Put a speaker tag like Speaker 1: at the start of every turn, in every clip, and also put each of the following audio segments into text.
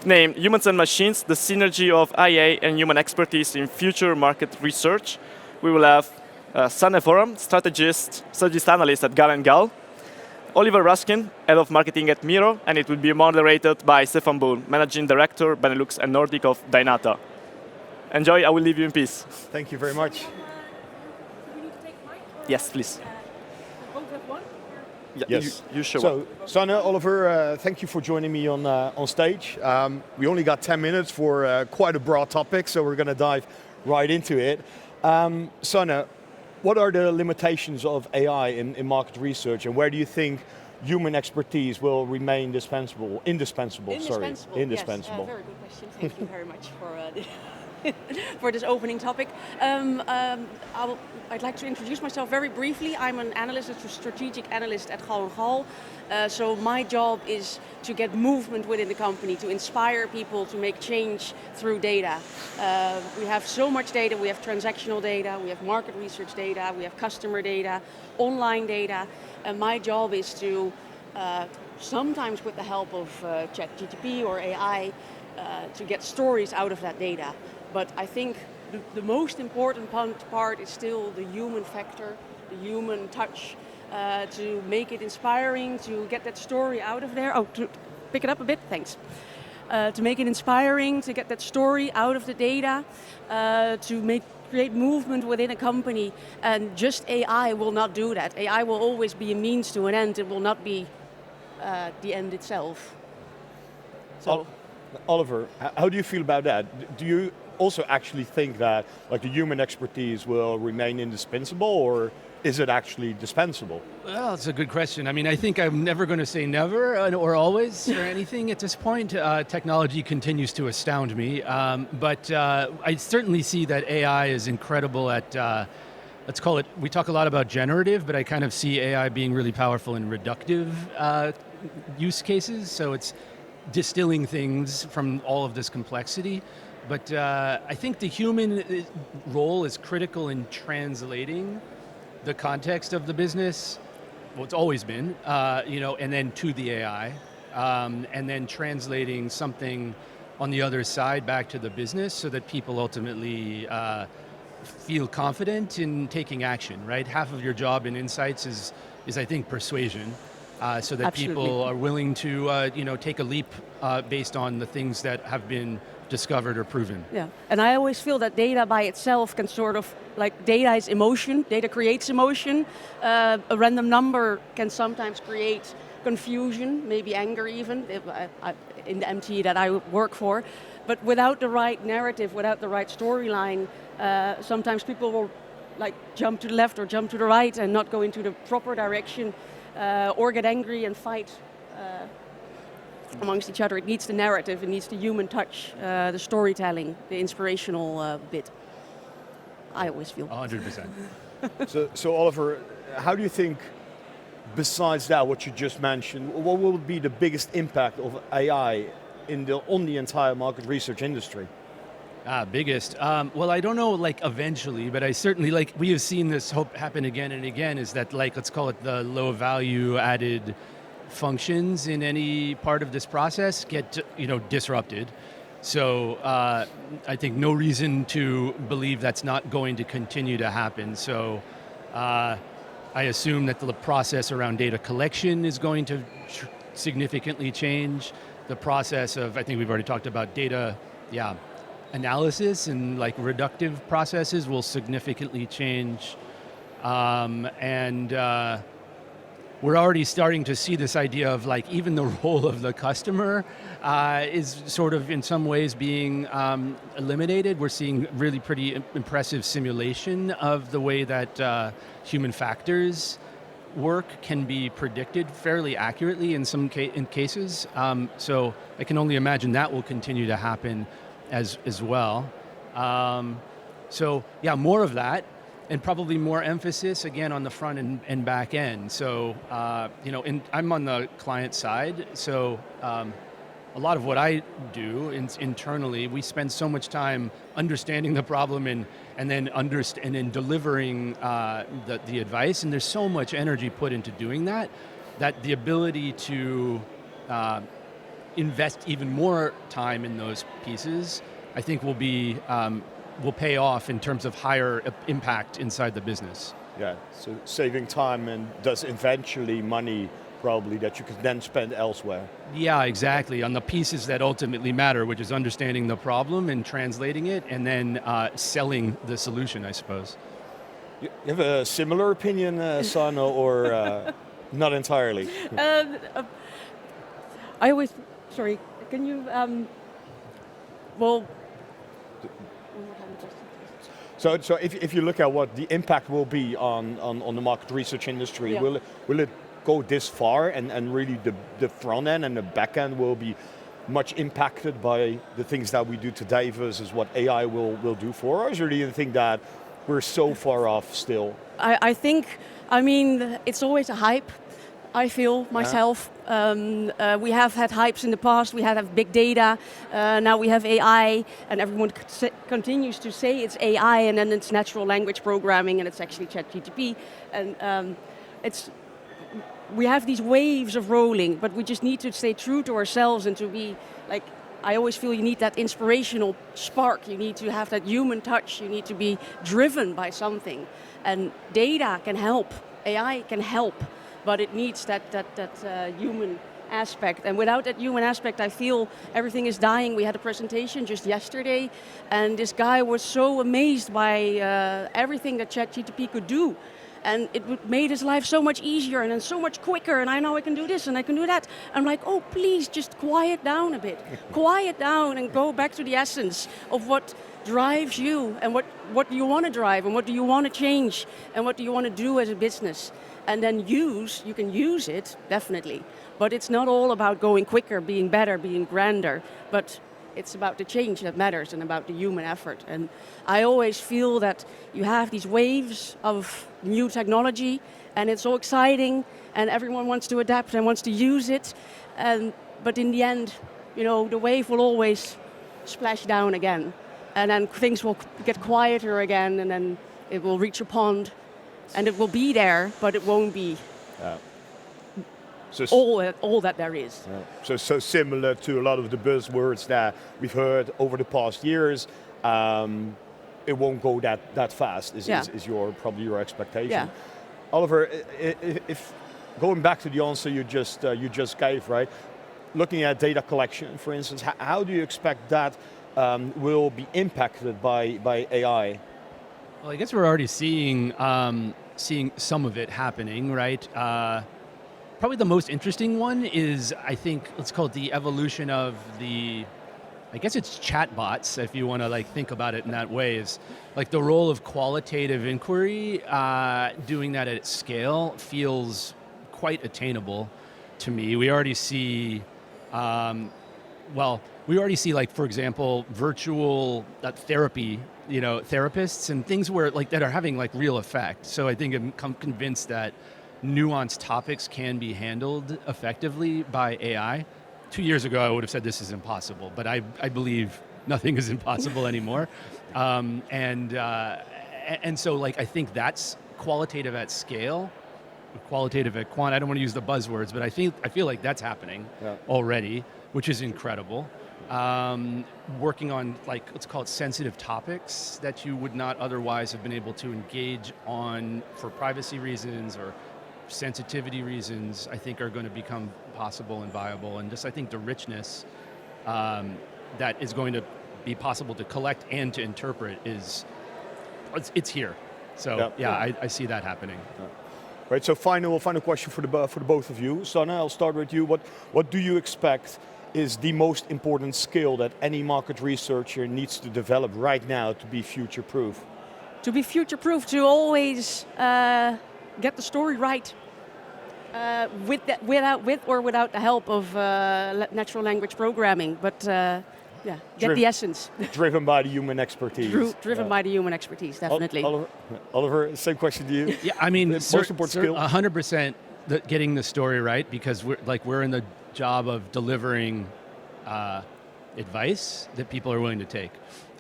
Speaker 1: named Humans and Machines, the synergy of IA and human expertise in future market research. We will have Sanne Forum, strategist analyst at Gal & Gal, Oliver Ruskin, head of marketing at Miro, and it will be moderated by Stefan Boon, managing director, Benelux and Nordic of Dynata. Enjoy, I will leave you in peace.
Speaker 2: Thank you very much.
Speaker 3: Do we need to take a mic?
Speaker 1: Yes, please.
Speaker 3: We both have one?
Speaker 1: Yeah,
Speaker 2: Yes.
Speaker 1: you show
Speaker 2: So, Sanne, Oliver, thank you for joining me on stage. We only got 10 minutes for quite a broad topic, so we're going to dive right into it. Sanne, what are the limitations of AI in market research, and where do you think human expertise will remain indispensable? Indispensable.
Speaker 3: Yes, very good question. Thank you very much for this opening topic. I'd like to introduce myself very briefly. I'm an analyst, a strategic analyst at Gal & Gal. So my job is to get movement within the company, to inspire people to make change through data. We have so much data. We have transactional data, we have market research data, we have customer data, online data. And my job is to, sometimes with the help of ChatGPT or AI, to get stories out of that data. But I think the most important part is still the human factor, the human touch, to make it inspiring, to get that story out of there. Oh, to pick it up a bit, thanks. To make it inspiring, to get that story out of the data, to create movement within a company, and just AI will not do that. AI will always be a means to an end, it will not be the end itself. So.
Speaker 2: Oliver, how do you feel about that? Do you also actually think that the human expertise will remain indispensable, or is it actually dispensable?
Speaker 4: Well, it's a good question. I mean, I think I'm never going to say never or always or anything at this point. Technology continues to astound me, but I certainly see that AI is incredible at, let's call it, we talk a lot about generative, but I kind of see AI being really powerful in reductive use cases. So it's distilling things from all of this complexity. But I think the human role is critical in translating the context of the business, well, it's always been, and then to the AI, and then translating something on the other side back to the business so that people ultimately feel confident in taking action, right? Half of your job in insights is I think, persuasion. So that
Speaker 3: Absolutely.
Speaker 4: People are willing to take a leap based on the things that have been discovered or proven.
Speaker 3: Yeah, and I always feel that data by itself can sort of, data is emotion, data creates emotion. A random number can sometimes create confusion, maybe anger even, in the MT that I work for. But without the right narrative, without the right storyline, sometimes people will jump to the left or jump to the right and not go into the proper direction. Or get angry and fight amongst each other. It needs the narrative, it needs the human touch, the storytelling, the inspirational bit. I always feel.
Speaker 4: 100%.
Speaker 2: So Oliver, how do you think, besides that, what you just mentioned, what will be the biggest impact of AI on the entire market research industry?
Speaker 4: Biggest. Well, I don't know, eventually, but I certainly, we have seen this happen again and again, is that, let's call it the low value added functions in any part of this process get, disrupted. So I think no reason to believe that's not going to continue to happen. So I assume that the process around data collection is going to significantly change. The process of, I think we've already talked about data, analysis and reductive processes will significantly change. And we're already starting to see this idea of even the role of the customer is sort of in some ways being eliminated. We're seeing really pretty impressive simulation of the way that human factors work can be predicted fairly accurately in some cases. So I can only imagine that will continue to happen as well. So more of that, and probably more emphasis again on the front and back end. So and I'm on the client side, so a lot of what I do internally, we spend so much time understanding the problem and then delivering the advice, and there's so much energy put into doing that the ability to invest even more time in those pieces, I think will pay off in terms of higher impact inside the business.
Speaker 2: Yeah, so saving time and thus eventually money probably that you could then spend elsewhere.
Speaker 4: Yeah, exactly. On the pieces that ultimately matter, which is understanding the problem and translating it, and then selling the solution, I suppose.
Speaker 2: You have a similar opinion, Sana, or not entirely?
Speaker 3: I always, sorry, can you, well,
Speaker 2: So if you look at what the impact will be on the market research industry,
Speaker 3: Yeah.
Speaker 2: will it go this far and really the front end and the back end will be much impacted by the things that we do today versus what AI will do for us? Or do you think that we're so far off still?
Speaker 3: I think, it's always a hype, I feel myself. We have had hypes in the past, we have big data, now we have AI, and everyone continues to say it's AI, and then it's natural language programming, and it's actually ChatGPT. And we have these waves of rolling, but we just need to stay true to ourselves and to be, like, I always feel you need that inspirational spark, you need to have that human touch, you need to be driven by something. And data can help, AI can help, but it needs that human aspect. And without that human aspect, I feel everything is dying. We had a presentation just yesterday, and this guy was so amazed by everything that ChatGPT could do. And it made his life so much easier and then so much quicker, and I know I can do this and I can do that. I'm like, oh, please just quiet down a bit. Quiet down and go back to the essence of what drives you and what do you want to drive and what do you want to change and what do you want to do as a business. And then you can use it, definitely. But it's not all about going quicker, being better, being grander, but it's about the change that matters and about the human effort. And I always feel that you have these waves of new technology and it's so exciting and everyone wants to adapt and wants to use it. But in the end, the wave will always splash down again. And then things will get quieter again and then it will reach a pond and it will be there, but it won't be
Speaker 2: So
Speaker 3: all that there is.
Speaker 2: So similar to a lot of the buzzwords that we've heard over the past years, it won't go that fast. Is probably your expectation.
Speaker 3: Yeah.
Speaker 2: Oliver, if going back to the answer you just gave, right? Looking at data collection, for instance, how do you expect that will be impacted by AI?
Speaker 4: Well, I guess we're already seeing some of it happening, right? Probably the most interesting one is, I think, let's call it the evolution of I guess it's chatbots, if you want to think about it in that way, is like the role of qualitative inquiry, doing that at scale feels quite attainable to me. We already see, like, for example, virtual therapy, therapists and things where that are having real effect. So I think I'm convinced that nuanced topics can be handled effectively by AI. 2 years ago, I would have said this is impossible, but I believe nothing is impossible anymore. And so I think that's qualitative at scale, qualitative at quant. I don't want to use the buzzwords, but I feel like that's happening already, which is incredible. Working on let's call it sensitive topics that you would not otherwise have been able to engage on for privacy reasons or sensitivity reasons, I think are going to become possible and viable. And just I think the richness that is going to be possible to collect and to interpret it's here. So I see that happening.
Speaker 2: Right. So final question for the both of you. Sana, I'll start with you. What do you expect is the most important skill that any market researcher needs to develop right now to be future-proof?
Speaker 3: To be future-proof, to always get the story right, with or without the help of natural language programming. But get the essence.
Speaker 2: Driven by the human expertise.
Speaker 3: Driven by the human expertise, definitely.
Speaker 2: Oliver, same question to you.
Speaker 4: Yeah, I mean,
Speaker 2: the most important skill.
Speaker 4: 100% getting the story right, because we're in the job of delivering advice that people are willing to take.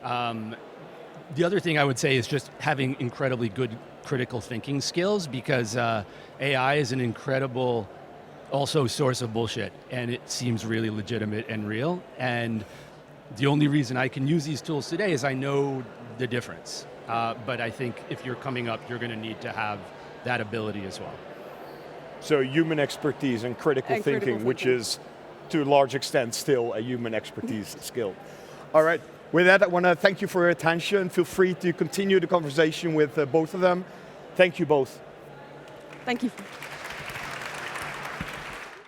Speaker 4: The other thing I would say is just having incredibly good critical thinking skills, because AI is an incredible also a source of bullshit, and it seems really legitimate and real. And the only reason I can use these tools today is I know the difference. But I think if you're coming up, you're going to need to have that ability as well.
Speaker 2: So human expertise and critical thinking, which is to a large extent still a human expertise skill. All right, with that I want to thank you for your attention. Feel free to continue the conversation with both of them. Thank you both.
Speaker 3: Thank you.